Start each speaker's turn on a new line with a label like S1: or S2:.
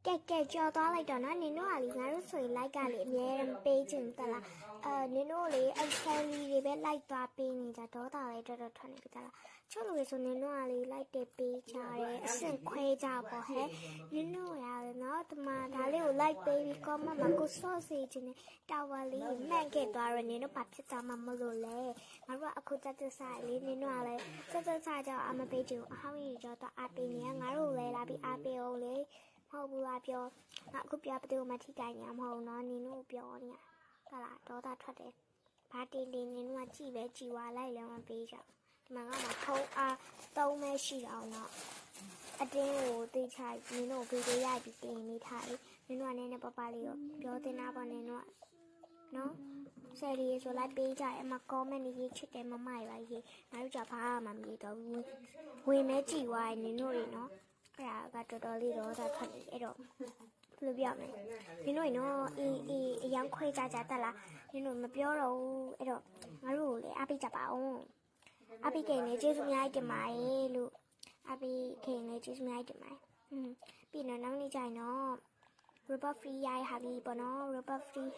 S1: ကဲကြော်သွားလိုက်တော့နော်နင်တို့ကလေငါတို့ဆိုရင်လိုက်ကလေအများရန်ပေးချင်တလားနင်တို့လေအဲ့ဆယ်လီတွေပဲလိုက်သွားပေးနေကြဒေါသလေးတော်တော်ထွက်နေပြီတလားချို့လူတွေဆိုနင်တို့ကလေလိုက်တယ်ပေးကြတယ်အဆင့်ခွဲကြပေါ့ဟဲ့နင်တို့ရတယ်နော်ဒီမှာဒါလေးကိုလိုက်ပေးပြီးကောမမှာကိုစော့စေချင်တာဝါလေးမှန်ခဲ့သွားရနင်တို့ဘာဖြစ်သွားမှမလို့လဲငါတို့ကအခုတက်တက်ဆိုင်လေးနင်တို့ကလည်းတက်ဆိုင်ကြောင့်အမပေးချင်အဟောင်းကြီးကြောတော့အားပေးနေငါတို့လည်းလာပြီးအားပေးအောင်လေမဟုတ်ဘူးလားပြောငါအခုပြပတူမထိတိုင်းနေမဟုတ်နော်နင်တို့ပြောနေဟာလားဒေါသထွက်တယ်ဘာတင်တင်နင်တို့ကကြည်ပဲကြည်ဝါလိုက်လည်းမပေးကြဒီမှာကမှဖုံးအားသုံးမဲရှိအောင်တော့အတင်းကိုသိချနင်တို့ဗီဒီယိုရိုက်ပြီးတင်နေထားနင်တို့ကလည်းပပလေးကိုပြောတင်တာပေါ့နင်တို့ကနော်ဆယ်ရီဆိုလိုက်ပေးကြအမကောမန့်ရေးချစ်တယ်မမရပါရေးငါတို့ကြောင့်ဘာမှမမြည်တော့ဘူးဝင်မဲကြည်ဝါနင်တို့တွေနော်အဲ့ဒါကတော်တော်လေးတော့ထွက်နေအဲ့တော့ဘယ်လိုပြောမလဲနင်တို့နော်အေးအယောင်ခွဲကြတက်လားနင်တို့မပြောတော့ဘူးအဲ့တော့ငါတို့လည်းအားပေးကြပါအောင်အားပေးခင်လေကျေးဇူးများတင်ပါတယ်လို့အားပေးခင်လေကျေးဇူးများတင်ပါတယ်ပြီးတော့နောက်နေ့ကျရင်တော့ robot free ရရဟာပြီပေါ့နော် robot free